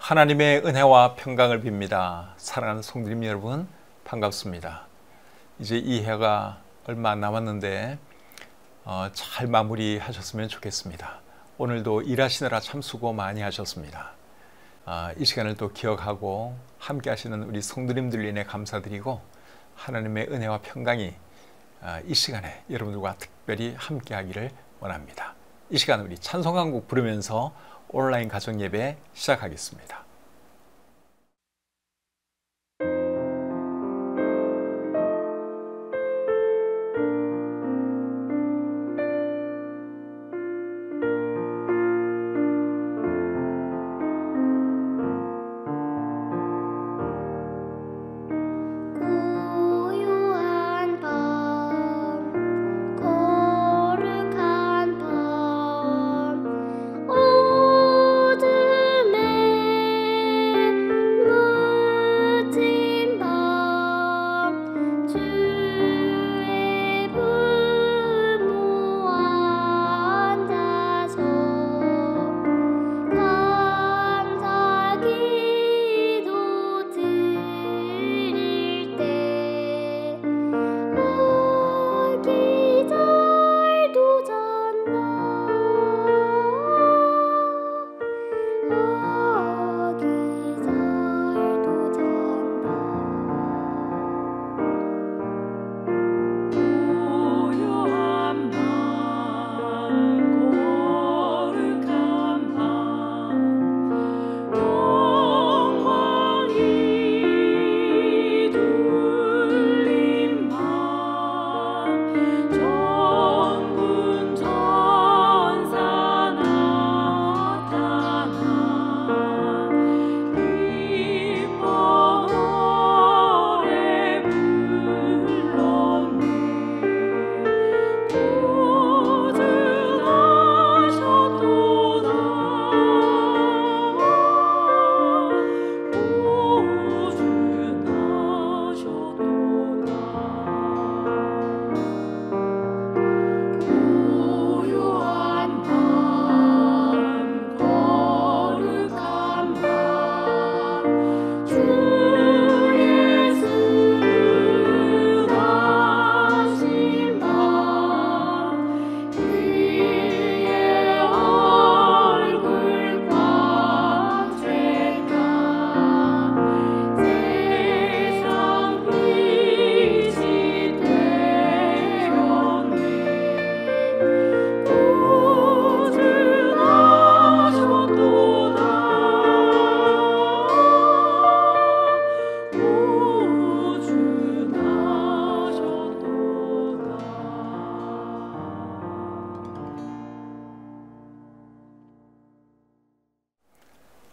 하나님의 은혜와 평강을 빕니다. 사랑하는 성도님 여러분, 반갑습니다. 이제 이 해가 얼마 안 남았는데 잘 마무리하셨으면 좋겠습니다. 오늘도 일하시느라 참 수고 많이 하셨습니다. 이 시간을 또 기억하고 함께 하시는 우리 성도님들 인해 감사드리고, 하나님의 은혜와 평강이 이 시간에 여러분들과 특별히 함께 하기를 원합니다. 이 시간 우리 찬송 한 곡 부르면서 온라인 가정 예배 시작하겠습니다.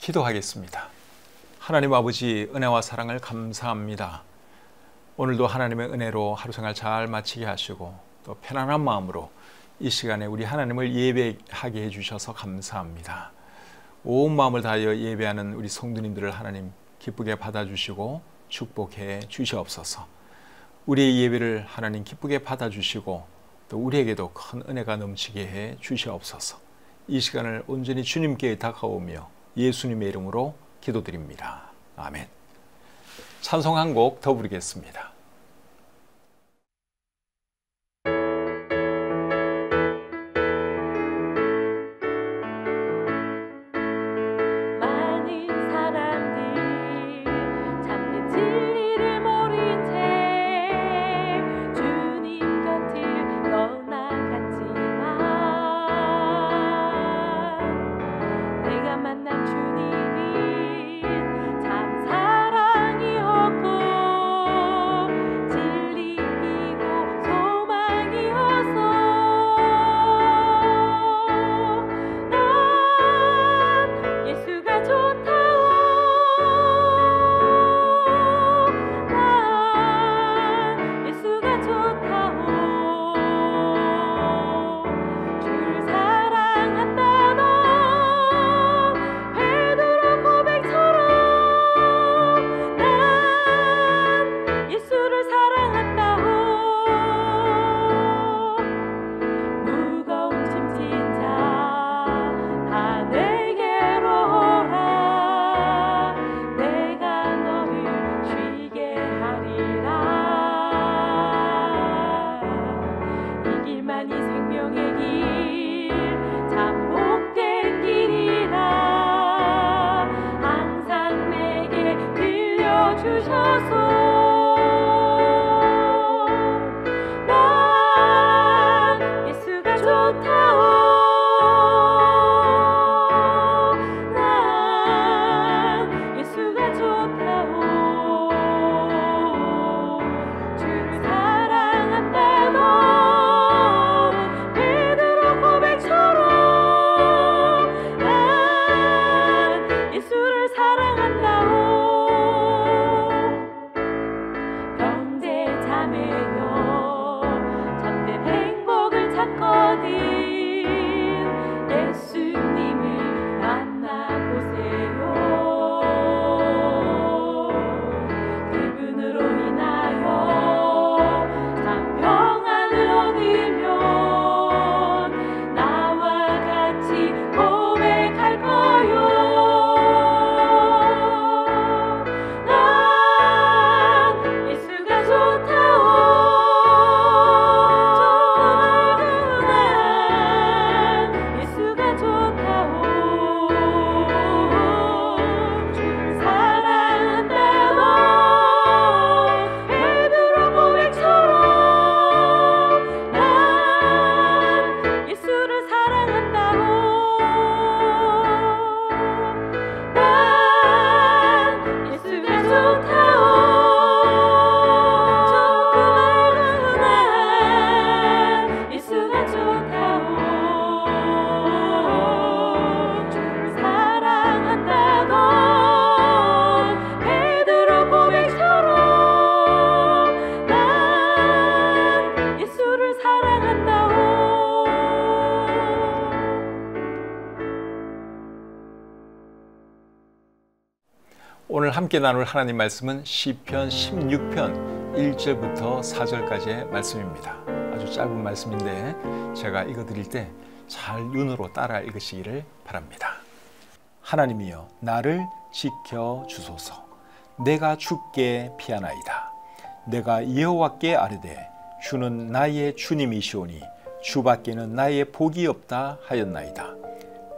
기도하겠습니다. 하나님 아버지, 은혜와 사랑을 감사합니다. 오늘도 하나님의 은혜로 하루 생활 잘 마치게 하시고 또 편안한 마음으로 이 시간에 우리 하나님을 예배하게 해주셔서 감사합니다. 온 마음을 다하여 예배하는 우리 성도님들을 하나님 기쁘게 받아주시고 축복해 주시옵소서. 우리의 예배를 하나님 기쁘게 받아주시고 또 우리에게도 큰 은혜가 넘치게 해 주시옵소서. 이 시간을 온전히 주님께 다가오며 예수님의 이름으로 기도드립니다. 아멘. 찬송 한 곡 더 부르겠습니다. 주님이 참 사랑이었고 오늘 함께 나눌 하나님 말씀은 시편 16편 1절부터 4절까지의 말씀입니다. 아주 짧은 말씀인데 제가 읽어드릴 때 잘 눈으로 따라 읽으시기를 바랍니다. 하나님이여 나를 지켜주소서. 내가 주께 피하나이다. 내가 여호와께 아뢰되 주는 나의 주님이시오니 주밖에는 나의 복이 없다 하였나이다.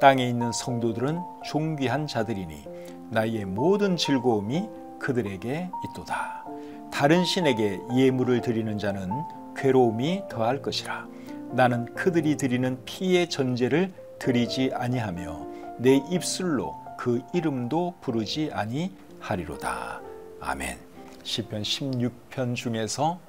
땅에 있는 성도들은 존귀한 자들이니 나의 모든 즐거움이 그들에게 있도다. 다른 신에게 예물을 드리는 자는 괴로움이 더할 것이라. 나는 그들이 드리는 피의 전제를 드리지 아니하며 내 입술로 그 이름도 부르지 아니하리로다. 아멘. 시편 16편 중에서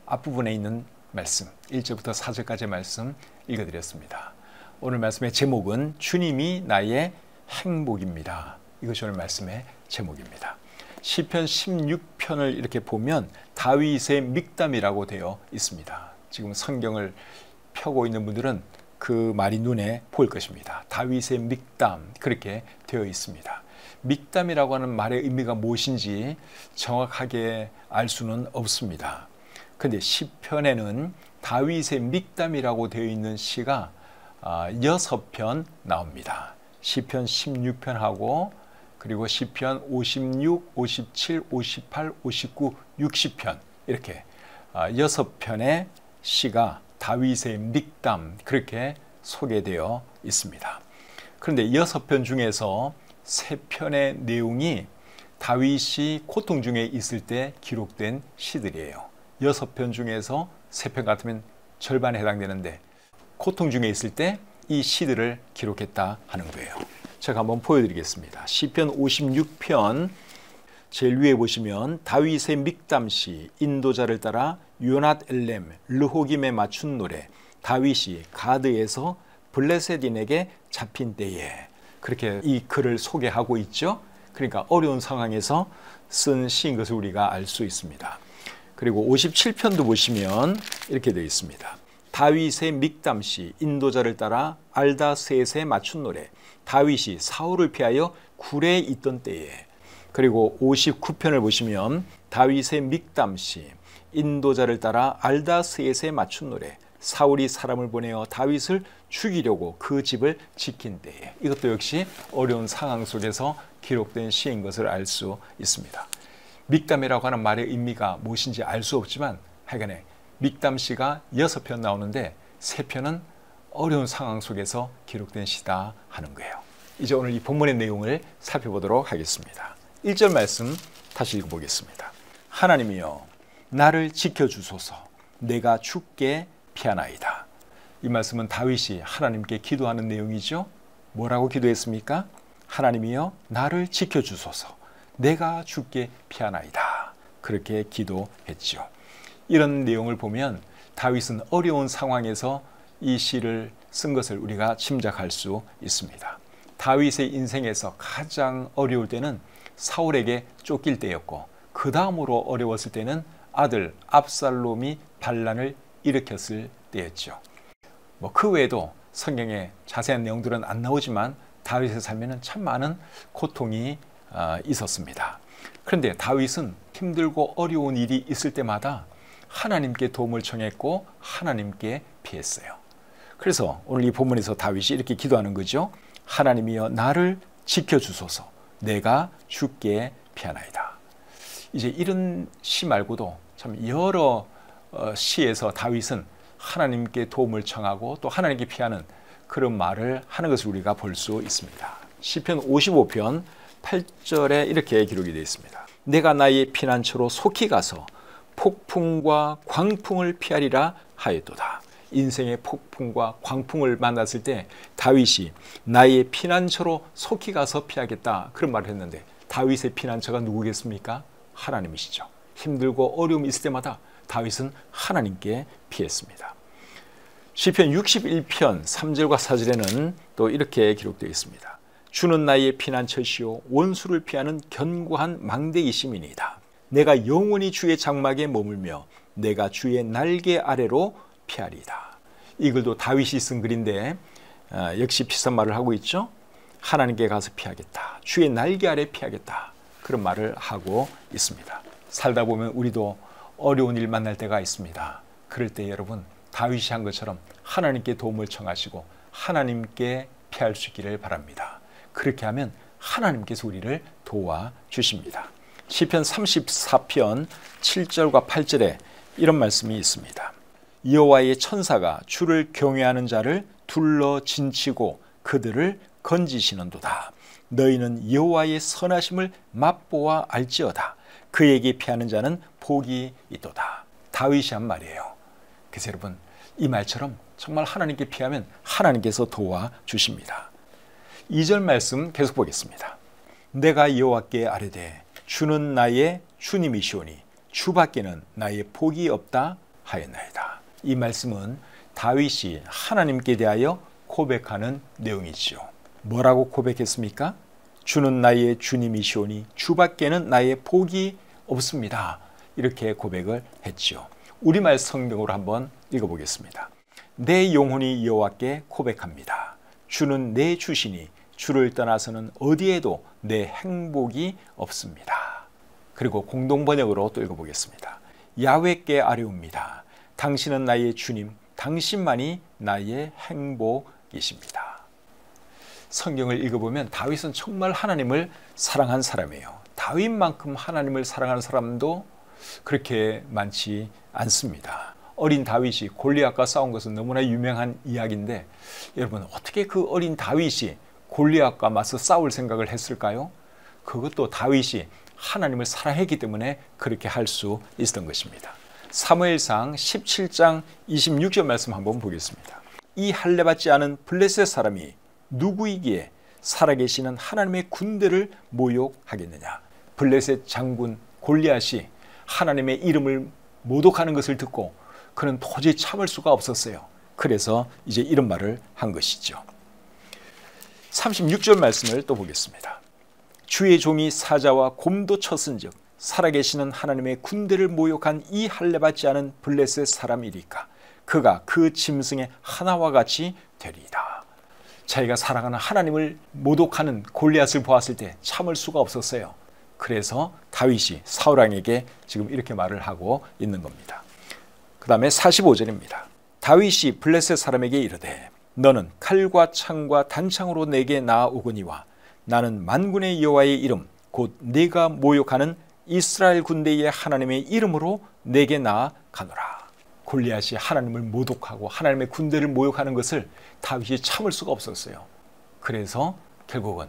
앞부분에 있는 말씀 1절부터 4절까지의 말씀 읽어드렸습니다. 오늘 말씀의 제목은 주님이 나의 행복입니다. 이것이 오늘 말씀의 제목입니다. 시편 16편을 이렇게 보면 다윗의 믹담이라고 되어 있습니다. 지금 성경을 펴고 있는 분들은 그 말이 눈에 보일 것입니다. 다윗의 믹담 그렇게 되어 있습니다. 믹담이라고 하는 말의 의미가 무엇인지 정확하게 알 수는 없습니다. 그런데 시편에는 다윗의 믹담이라고 되어 있는 시가 6편 나옵니다. 시편 16편하고 그리고 시편 56, 57, 58, 59, 60편 이렇게 6편의 시가 다윗의 믹담 그렇게 소개되어 있습니다. 그런데 6편 중에서 3편의 내용이 다윗이 고통 중에 있을 때 기록된 시들이에요. 6편 중에서 3편 같으면 절반에 해당되는데 고통 중에 있을 때 이 시들을 기록했다 하는 거예요. 제가 한번 보여드리겠습니다. 시편 56편 제일 위에 보시면 다윗의 믹담시 인도자를 따라 요낫 엘렘 르호김에 맞춘 노래 다윗이 가드에서 블레셋인에게 잡힌 때에 그렇게 이 글을 소개하고 있죠. 그러니까 어려운 상황에서 쓴 시인 것을 우리가 알 수 있습니다. 그리고 57편도 보시면 이렇게 되어 있습니다. 다윗의 믹담시 인도자를 따라 알다셋에 맞춘 노래 다윗이 사울을 피하여 굴에 있던 때에 그리고 59편을 보시면 다윗의 믹담시 인도자를 따라 알다셋에 맞춘 노래 사울이 사람을 보내어 다윗을 죽이려고 그 집을 지킨 때에 이것도 역시 어려운 상황 속에서 기록된 시인 것을 알 수 있습니다. 믹담이라고 하는 말의 의미가 무엇인지 알 수 없지만 하여간에 믹담시가 6편 나오는데 3편은 어려운 상황 속에서 기록된 시다 하는 거예요. 이제 오늘 이 본문의 내용을 살펴보도록 하겠습니다. 1절 말씀 다시 읽어보겠습니다. 하나님이여 나를 지켜주소서. 내가 주께 피하나이다. 이 말씀은 다윗이 하나님께 기도하는 내용이죠. 뭐라고 기도했습니까? 하나님이여 나를 지켜주소서, 내가 주께 피하나이다. 그렇게 기도했죠. 이런 내용을 보면 다윗은 어려운 상황에서 이 시를 쓴 것을 우리가 짐작할 수 있습니다. 다윗의 인생에서 가장 어려울 때는 사울에게 쫓길 때였고, 그 다음으로 어려웠을 때는 아들 압살롬이 반란을 일으켰을 때였죠. 그 외에도 성경에 자세한 내용들은 안 나오지만 다윗의 삶에는 참 많은 고통이 있었습니다. 그런데 다윗은 힘들고 어려운 일이 있을 때마다 하나님께 도움을 청했고 하나님께 피했어요. 그래서 오늘 이 본문에서 다윗이 이렇게 기도하는 거죠. 하나님이여 나를 지켜주소서, 내가 주께 피하나이다. 이제 이런 시 말고도 참 여러 시에서 다윗은 하나님께 도움을 청하고 또 하나님께 피하는 그런 말을 하는 것을 우리가 볼 수 있습니다. 시편 55편 8절에 이렇게 기록이 되어 있습니다. 내가 나의 피난처로 속히 가서 폭풍과 광풍을 피하리라 하였도다. 인생의 폭풍과 광풍을 만났을 때 다윗이 나의 피난처로 속히 가서 피하겠다, 그런 말을 했는데 다윗의 피난처가 누구겠습니까? 하나님이시죠. 힘들고 어려움이 있을 때마다 다윗은 하나님께 피했습니다. 시편 61편 3절과 4절에는 또 이렇게 기록되어 있습니다. 주는 나의 피난처시오 원수를 피하는 견고한 망대이심이니이다. 내가 영원히 주의 장막에 머물며 내가 주의 날개 아래로 피하리이다. 이 글도 다윗이 쓴 글인데 역시 비슷한 말을 하고 있죠. 하나님께 가서 피하겠다, 주의 날개 아래 피하겠다, 그런 말을 하고 있습니다. 살다 보면 우리도 어려운 일 만날 때가 있습니다. 그럴 때 여러분 다윗이 한 것처럼 하나님께 도움을 청하시고 하나님께 피할 수 있기를 바랍니다. 그렇게 하면 하나님께서 우리를 도와주십니다. 시편 34편 7절과 8절에 이런 말씀이 있습니다. 여호와의 천사가 주를 경외하는 자를 둘러 진치고 그들을 건지시는도다. 너희는 여호와의 선하심을 맛보아 알지어다. 그에게 피하는 자는 복이 있도다. 다윗이 한 말이에요. 그래서 여러분 이 말처럼 정말 하나님께 피하면 하나님께서 도와주십니다. 2절 말씀 계속 보겠습니다. 내가 여호와께 아뢰되 주는 나의 주님이시오니 주밖에는 나의 복이 없다 하였나이다. 이 말씀은 다윗이 하나님께 대하여 고백하는 내용이지요. 뭐라고 고백했습니까? 주는 나의 주님이시오니 주밖에는 나의 복이 없습니다. 이렇게 고백을 했지요. 우리말 성경으로 한번 읽어보겠습니다. 내 영혼이 여호와께 고백합니다. 주는 내 주시니 주를 떠나서는 어디에도 내 행복이 없습니다. 그리고 공동번역으로 또 읽어보겠습니다. 야훼께 아뢰옵니다. 당신은 나의 주님, 당신만이 나의 행복이십니다. 성경을 읽어보면 다윗은 정말 하나님을 사랑한 사람이에요. 다윗만큼 하나님을 사랑하는 사람도 그렇게 많지 않습니다. 어린 다윗이 골리앗과 싸운 것은 너무나 유명한 이야기인데 여러분 어떻게 그 어린 다윗이 골리앗과 맞서 싸울 생각을 했을까요? 그것도 다윗이 하나님을 사랑했기 때문에 그렇게 할 수 있었던 것입니다. 사무엘상 17장 26절 말씀 한번 보겠습니다. 이 할례받지 않은 블레셋 사람이 누구이기에 살아계시는 하나님의 군대를 모욕하겠느냐. 블레셋 장군 골리앗이 하나님의 이름을 모독하는 것을 듣고 그는 도저히 참을 수가 없었어요. 그래서 이제 이런 말을 한 것이죠. 36절 말씀을 또 보겠습니다. 주의 종이 사자와 곰도 쳤은즉 살아계시는 하나님의 군대를 모욕한 이 할례받지 않은 블레셋 사람이리까 그가 그 짐승의 하나와 같이 되리이다. 자기가 사랑하는 하나님을 모독하는 골리앗을 보았을 때 참을 수가 없었어요. 그래서 다윗이 사울 왕에게 지금 이렇게 말을 하고 있는 겁니다. 그 다음에 45절입니다. 다윗이 블레셋 사람에게 이르되 너는 칼과 창과 단창으로 내게 나아오거니와 나는 만군의 여호와의 이름 곧 네가 모욕하는 이스라엘 군대의 하나님의 이름으로 내게 나아가노라. 골리앗이 하나님을 모독하고 하나님의 군대를 모욕하는 것을 다윗이 참을 수가 없었어요. 그래서 결국은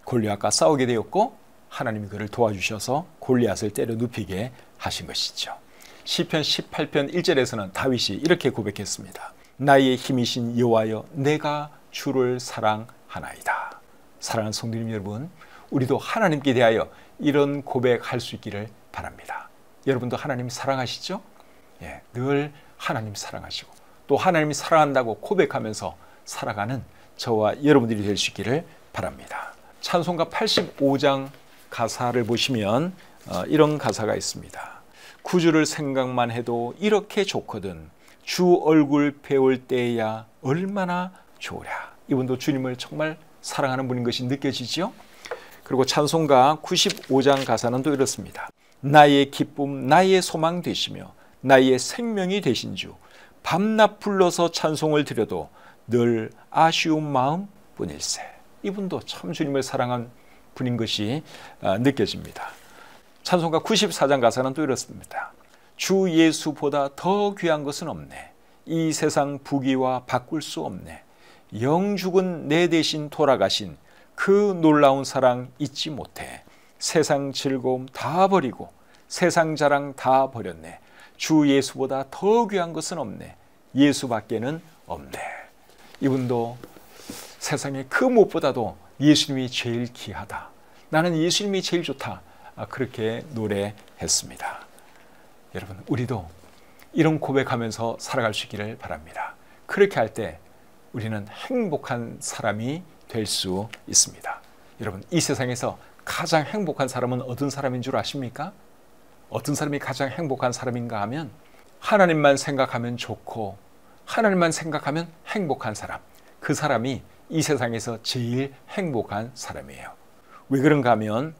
골리앗과 싸우게 되었고 하나님이 그를 도와주셔서 골리앗을 때려 눕히게 하신 것이죠. 시편 18편 1절에서는 다윗이 이렇게 고백했습니다. 나의 힘이신 여호와여, 내가 주를 사랑하나이다. 사랑하는 성도님 여러분, 우리도 하나님께 대하여 이런 고백할 수 있기를 바랍니다. 여러분도 하나님 사랑하시죠? 예, 늘 하나님 사랑하시고 또 하나님이 사랑한다고 고백하면서 살아가는 저와 여러분들이 될 수 있기를 바랍니다. 찬송가 85장 가사를 보시면 이런 가사가 있습니다. 구주를 생각만 해도 이렇게 좋거든. 주 얼굴 배울 때야 얼마나 좋으랴. 이분도 주님을 정말 사랑하는 분인 것이 느껴지죠? 그리고 찬송가 95장 가사는 또 이렇습니다. 나의 기쁨, 나의 소망 되시며 나의 생명이 되신 주, 밤낮 불러서 찬송을 드려도 늘 아쉬운 마음 뿐일세. 이분도 참 주님을 사랑한 분인 것이 느껴집니다. 찬송가 94장 가사는 또 이렇습니다. 주 예수보다 더 귀한 것은 없네. 이 세상 부귀와 바꿀 수 없네. 영 죽은 내 대신 돌아가신 그 놀라운 사랑 잊지 못해. 세상 즐거움 다 버리고 세상 자랑 다 버렸네. 주 예수보다 더 귀한 것은 없네. 예수밖에는 없네. 이분도 세상에 그 무엇보다도 예수님이 제일 귀하다. 나는 예수님이 제일 좋다. 그렇게 노래했습니다. 여러분, 우리도 이런 고백하면서 살아갈 수 있기를 바랍니다. 그렇게 할 때 우리는 행복한 사람이 될 수 있습니다. 여러분, 이 세상에서 가장 행복한 사람은 어떤 사람인 줄 아십니까? 어떤 사람이 가장 행복한 사람인가 하면 하나님만 생각하면 좋고 하나님만 생각하면 행복한 사람, 그 사람이 이 세상에서 제일 행복한 사람이에요. 왜 그런가 하면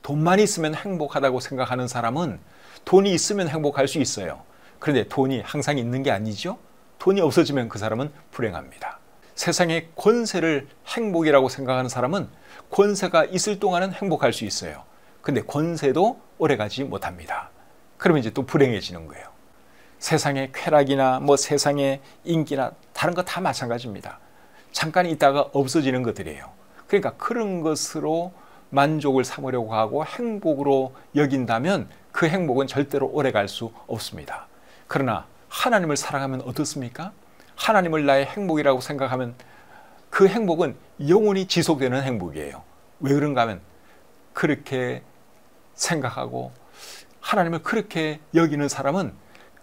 돈만 있으면 행복하다고 생각하는 사람은 돈이 있으면 행복할 수 있어요. 그런데 돈이 항상 있는 게 아니죠. 돈이 없어지면 그 사람은 불행합니다. 세상의 권세를 행복이라고 생각하는 사람은 권세가 있을 동안은 행복할 수 있어요. 근데 권세도 오래가지 못합니다. 그러면 이제 또 불행해지는 거예요. 세상의 쾌락이나 세상의 인기나 다른 거 다 마찬가지입니다. 잠깐 있다가 없어지는 것들이에요. 그러니까 그런 것으로 만족을 삼으려고 하고 행복으로 여긴다면 그 행복은 절대로 오래갈 수 없습니다. 그러나 하나님을 사랑하면 어떻습니까? 하나님을 나의 행복이라고 생각하면 그 행복은 영원히 지속되는 행복이에요. 왜 그런가 하면 그렇게 생각하고 하나님을 그렇게 여기는 사람은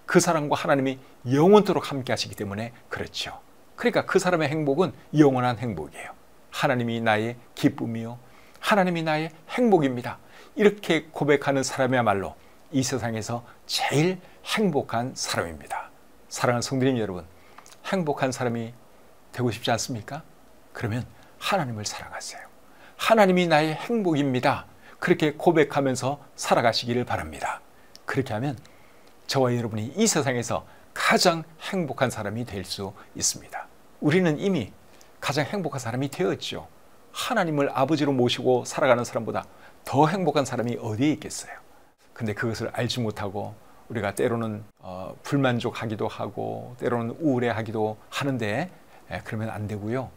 그 사람과 하나님이 영원토록 함께 하시기 때문에 그렇죠. 그러니까 그 사람의 행복은 영원한 행복이에요. 하나님이 나의 기쁨이요, 하나님이 나의 행복입니다. 이렇게 고백하는 사람이야말로 이 세상에서 제일 행복한 사람입니다. 사랑하는 성도님 여러분, 행복한 사람이 되고 싶지 않습니까? 그러면 하나님을 사랑하세요. 하나님이 나의 행복입니다. 그렇게 고백하면서 살아가시기를 바랍니다. 그렇게 하면 저와 여러분이 이 세상에서 가장 행복한 사람이 될 수 있습니다. 우리는 이미 가장 행복한 사람이 되었죠. 하나님을 아버지로 모시고 살아가는 사람보다 더 행복한 사람이 어디에 있겠어요? 근데 그것을 알지 못하고 우리가 때로는 불만족하기도 하고 때로는 우울해하기도 하는데 그러면 안 되고요.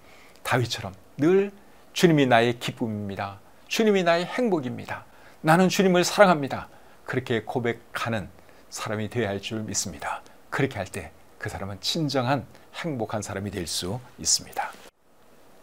다윗처럼 늘 주님이 나의 기쁨입니다. 주님이 나의 행복입니다. 나는 주님을 사랑합니다. 그렇게 고백하는 사람이 되어야 할 줄 믿습니다. 그렇게 할 때 그 사람은 진정한 행복한 사람이 될 수 있습니다.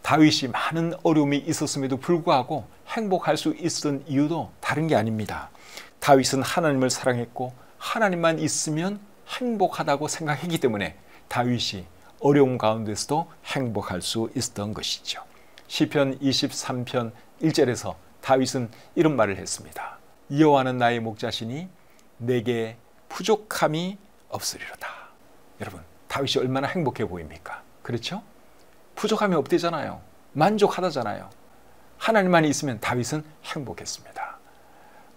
다윗이 많은 어려움이 있었음에도 불구하고 행복할 수 있었던 이유도 다른 게 아닙니다. 다윗은 하나님을 사랑했고 하나님만 있으면 행복하다고 생각했기 때문에 다윗이 어려움 가운데서도 행복할 수 있었던 것이죠. 시편 23편 1절에서 다윗은 이런 말을 했습니다. 여호와는 나의 목자시니 내게 부족함이 없으리로다. 여러분, 다윗이 얼마나 행복해 보입니까? 그렇죠? 부족함이 없대잖아요. 만족하다잖아요. 하나님만 있으면 다윗은 행복했습니다.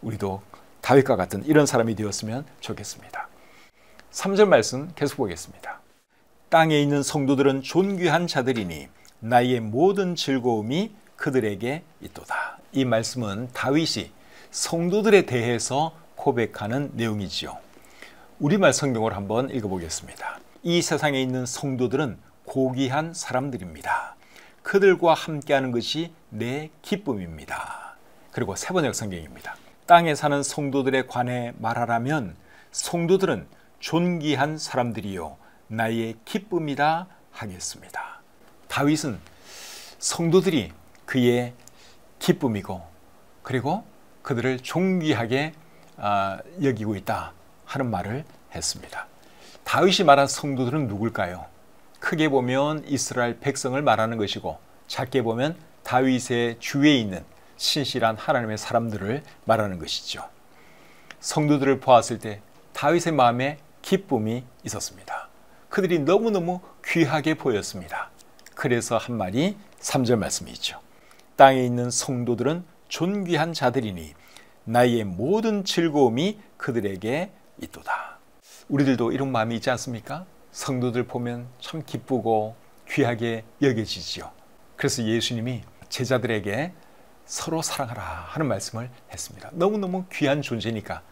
우리도 다윗과 같은 이런 사람이 되었으면 좋겠습니다. 3절 말씀 계속 보겠습니다. 땅에 있는 성도들은 존귀한 자들이니 나의 모든 즐거움이 그들에게 있도다. 이 말씀은 다윗이 성도들에 대해서 고백하는 내용이지요. 우리말 성경을 한번 읽어보겠습니다. 이 세상에 있는 성도들은 고귀한 사람들입니다. 그들과 함께하는 것이 내 기쁨입니다. 그리고 세번역 성경입니다. 땅에 사는 성도들에 관해 말하라면 성도들은 존귀한 사람들이요 나의 기쁨이다 하겠습니다. 다윗은 성도들이 그의 기쁨이고 그리고 그들을 존귀하게 여기고 있다 하는 말을 했습니다. 다윗이 말한 성도들은 누굴까요? 크게 보면 이스라엘 백성을 말하는 것이고 작게 보면 다윗의 주위에 있는 신실한 하나님의 사람들을 말하는 것이죠. 성도들을 보았을 때 다윗의 마음에 기쁨이 있었습니다. 그들이 너무너무 귀하게 보였습니다. 그래서 한 말이 3절 말씀이죠. 땅에 있는 성도들은 존귀한 자들이니 나의 모든 즐거움이 그들에게 있도다. 우리들도 이런 마음이 있지 않습니까? 성도들 보면 참 기쁘고 귀하게 여겨지지요. 그래서 예수님이 제자들에게 서로 사랑하라 하는 말씀을 했습니다. 너무너무 귀한 존재니까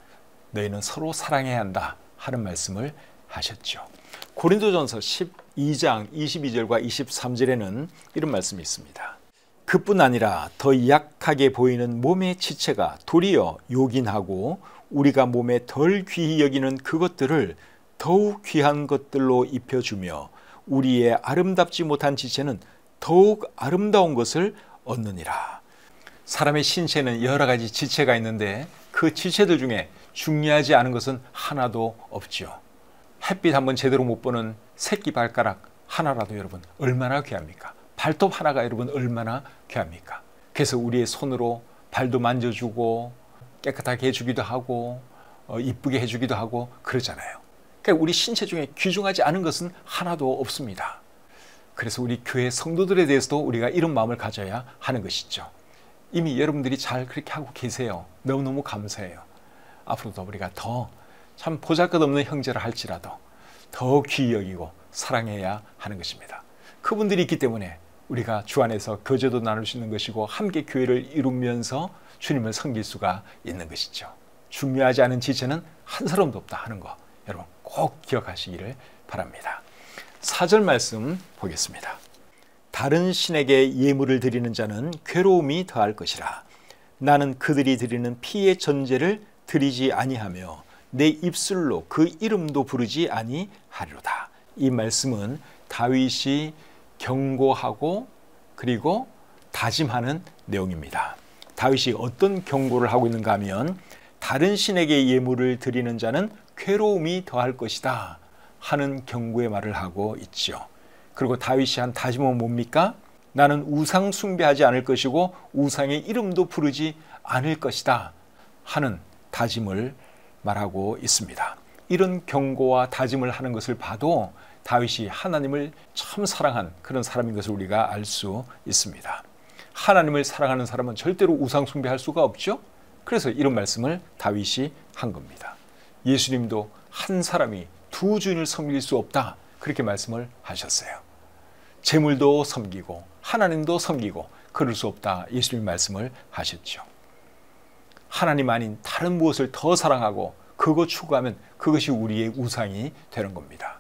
너희는 서로 사랑해야 한다 하는 말씀을 하셨죠. 고린도전서 12장 22절과 23절에는 이런 말씀이 있습니다. 그뿐 아니라 더 약하게 보이는 몸의 지체가 도리어 요긴하고 우리가 몸에 덜 귀히 여기는 그것들을 더욱 귀한 것들로 입혀주며 우리의 아름답지 못한 지체는 더욱 아름다운 것을 얻느니라. 사람의 신체는 여러 가지 지체가 있는데 그 지체들 중에 중요하지 않은 것은 하나도 없죠. 햇빛 한번 제대로 못 보는 새끼 발가락 하나라도 여러분 얼마나 귀합니까? 발톱 하나가 여러분 얼마나 귀합니까? 그래서 우리의 손으로 발도 만져주고 깨끗하게 해주기도 하고 이쁘게 해주기도 하고 그러잖아요. 그러니까 우리 신체 중에 귀중하지 않은 것은 하나도 없습니다. 그래서 우리 교회 성도들에 대해서도 우리가 이런 마음을 가져야 하는 것이죠. 이미 여러분들이 잘 그렇게 하고 계세요. 너무너무 감사해요. 앞으로도 우리가 더 참 보잘것없는 형제라 할지라도 더 귀히 여기고 사랑해야 하는 것입니다. 그분들이 있기 때문에 우리가 주 안에서 교제도 나눌 수 있는 것이고 함께 교회를 이루면서 주님을 섬길 수가 있는 것이죠. 중요하지 않은 지체는 한 사람도 없다 하는 거 여러분 꼭 기억하시기를 바랍니다. 4절 말씀 보겠습니다. 다른 신에게 예물을 드리는 자는 괴로움이 더할 것이라. 나는 그들이 드리는 피의 전제를 드리지 아니하며 내 입술로 그 이름도 부르지 아니하리로다. 이 말씀은 다윗이 경고하고 그리고 다짐하는 내용입니다. 다윗이 어떤 경고를 하고 있는가 하면 다른 신에게 예물을 드리는 자는 괴로움이 더할 것이다 하는 경고의 말을 하고 있죠. 그리고 다윗이 한 다짐은 뭡니까? 나는 우상 숭배하지 않을 것이고 우상의 이름도 부르지 않을 것이다 하는 다짐을 말하고 있습니다. 이런 경고와 다짐을 하는 것을 봐도 다윗이 하나님을 참 사랑한 그런 사람인 것을 우리가 알 수 있습니다. 하나님을 사랑하는 사람은 절대로 우상 숭배할 수가 없죠. 그래서 이런 말씀을 다윗이 한 겁니다. 예수님도 한 사람이 두 주인을 섬길 수 없다 그렇게 말씀을 하셨어요. 재물도 섬기고 하나님도 섬기고 그럴 수 없다 예수님 말씀을 하셨죠. 하나님 아닌 다른 무엇을 더 사랑하고 그거 추구하면 그것이 우리의 우상이 되는 겁니다.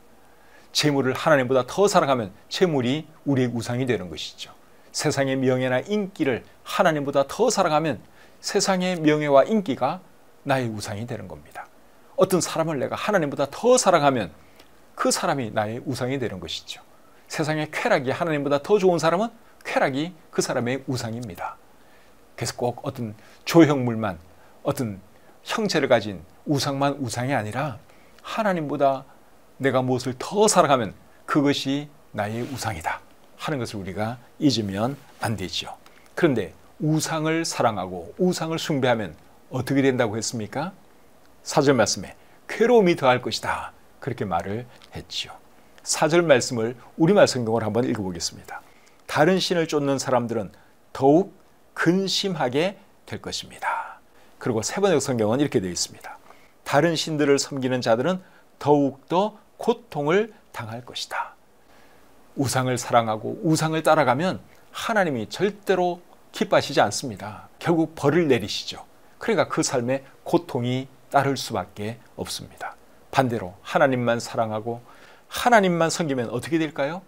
재물을 하나님보다 더 사랑하면 재물이 우리의 우상이 되는 것이죠. 세상의 명예나 인기를 하나님보다 더 사랑하면 세상의 명예와 인기가 나의 우상이 되는 겁니다. 어떤 사람을 내가 하나님보다 더 사랑하면 그 사람이 나의 우상이 되는 것이죠. 세상의 쾌락이 하나님보다 더 좋은 사람은 쾌락이 그 사람의 우상입니다. 그래서 꼭 어떤 조형물만 어떤 형체를 가진 우상만 우상이 아니라 하나님보다 내가 무엇을 더 사랑하면 그것이 나의 우상이다 하는 것을 우리가 잊으면 안 되죠. 그런데 우상을 사랑하고 우상을 숭배하면 어떻게 된다고 했습니까? 4절 말씀에 괴로움이 더할 것이다 그렇게 말을 했죠. 4절 말씀을 우리말 성경으로 한번 읽어보겠습니다. 다른 신을 쫓는 사람들은 더욱 근심하게 될 것입니다. 그리고 세번역 성경은 이렇게 되어 있습니다. 다른 신들을 섬기는 자들은 더욱더 고통을 당할 것이다. 우상을 사랑하고 우상을 따라가면 하나님이 절대로 기뻐하시지 않습니다. 결국 벌을 내리시죠. 그러니까 그 삶에 고통이 따를 수밖에 없습니다. 반대로 하나님만 사랑하고 하나님만 섬기면 어떻게 될까요?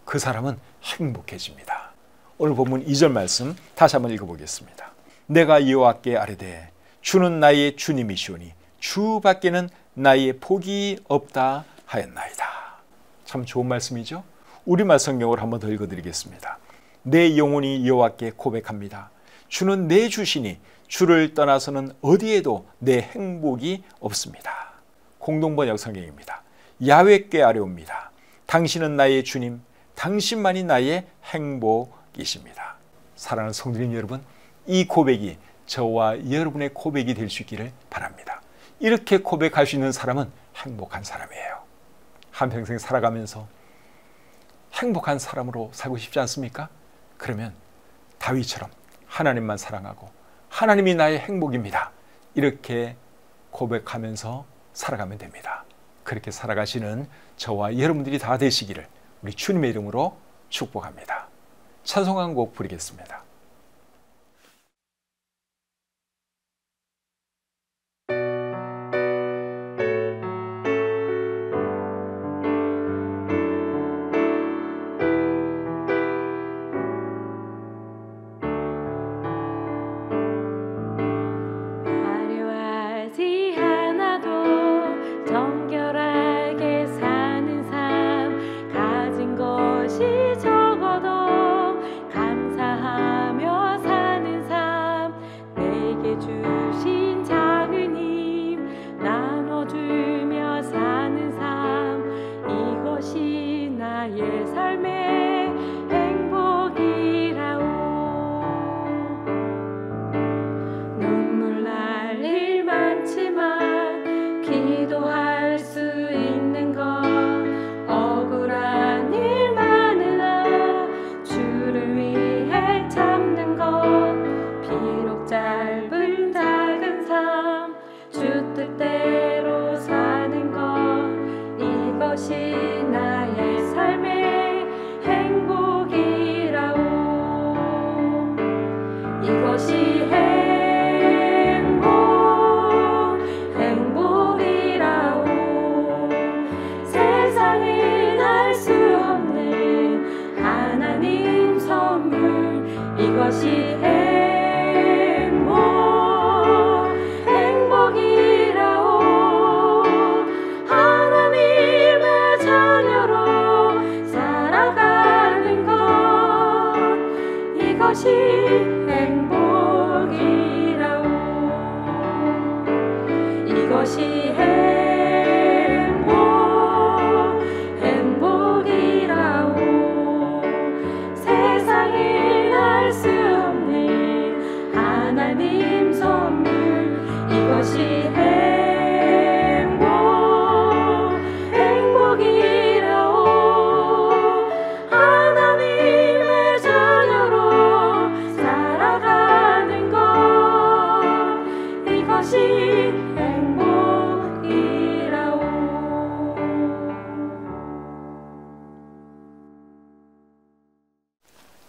그 사람은 행복해집니다. 오늘 본문 2절 말씀 다시 한번 읽어보겠습니다. 내가 여호와께 아뢰되 주는 나의 주님이시오니 주밖에는 나의 복이 없다 하였나이다. 참 좋은 말씀이죠. 우리말 성경을 한번 더 읽어드리겠습니다. 내 영혼이 여호와께 고백합니다. 주는 내 주시니 주를 떠나서는 어디에도 내 행복이 없습니다. 공동번역 성경입니다. 야훼께 아뢰옵니다. 당신은 나의 주님, 당신만이 나의 행복이십니다. 사랑하는 성도님 여러분, 이 고백이 저와 여러분의 고백이 될 수 있기를 바랍니다. 이렇게 고백할 수 있는 사람은 행복한 사람이에요. 한평생 살아가면서 행복한 사람으로 살고 싶지 않습니까? 그러면 다윗처럼 하나님만 사랑하고 하나님이 나의 행복입니다. 이렇게 고백하면서 살아가면 됩니다. 그렇게 살아가시는 저와 여러분들이 다 되시기를 우리 주님의 이름으로 축복합니다. 찬송 한 곡 부르겠습니다.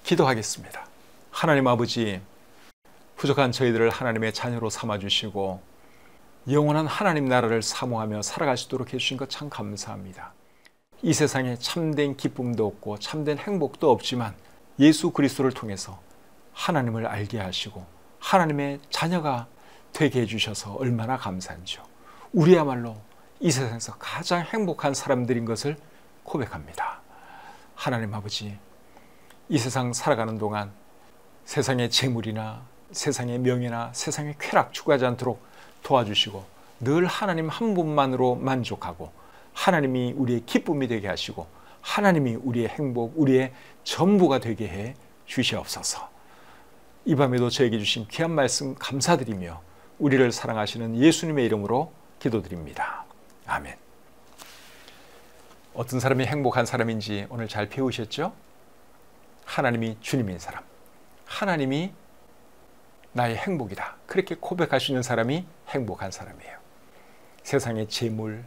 기도하겠습니다. 하나님 아버지, 부족한 저희들을 하나님의 자녀로 삼아주시고 영원한 하나님 나라를 사모하며 살아갈 수 있도록 해주신 것 참 감사합니다. 이 세상에 참된 기쁨도 없고 참된 행복도 없지만 예수 그리스도를 통해서 하나님을 알게 하시고 하나님의 자녀가 되게 해주셔서 얼마나 감사한지요. 우리야말로 이 세상에서 가장 행복한 사람들인 것을 고백합니다. 하나님 아버지, 이 세상 살아가는 동안 세상의 재물이나 세상의 명예나 세상의 쾌락 추구하지 않도록 도와주시고 늘 하나님 한 분만으로 만족하고 하나님이 우리의 기쁨이 되게 하시고 하나님이 우리의 행복, 우리의 전부가 되게 해 주시옵소서. 이 밤에도 저에게 주신 귀한 말씀 감사드리며 우리를 사랑하시는 예수님의 이름으로 기도드립니다. 아멘. 어떤 사람이 행복한 사람인지 오늘 잘 배우셨죠? 하나님이 주님인 사람, 하나님이 나의 행복이다, 그렇게 고백할 수 있는 사람이 행복한 사람이에요. 세상의 재물,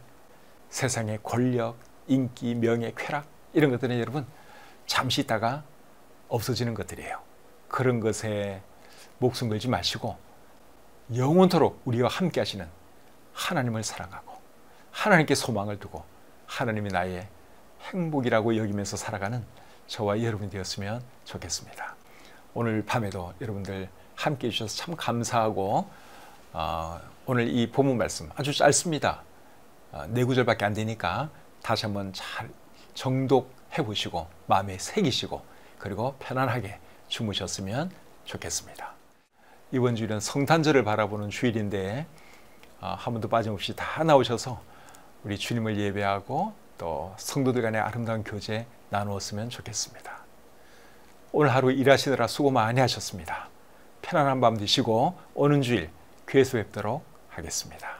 세상의 권력, 인기, 명예, 쾌락 이런 것들은 여러분 잠시 있다가 없어지는 것들이에요. 그런 것에 목숨 걸지 마시고 영원토록 우리와 함께 하시는 하나님을 사랑하고 하나님께 소망을 두고 하나님이 나의 행복이라고 여기면서 살아가는 저와 여러분이 되었으면 좋겠습니다. 오늘 밤에도 여러분들 함께 해주셔서 참 감사하고 오늘 이 본문 말씀 아주 짧습니다. 4구절밖에 안 되니까 다시 한번 잘 정독해 보시고 마음에 새기시고 그리고 편안하게 주무셨으면 좋겠습니다. 이번 주일은 성탄절을 바라보는 주일인데 한 번도 빠짐없이 다 나오셔서 우리 주님을 예배하고 또 성도들 간의 아름다운 교제 나누었으면 좋겠습니다. 오늘 하루 일하시느라 수고 많이 하셨습니다. 편안한 밤 되시고 오는 주일 교회에서 뵙도록 하겠습니다.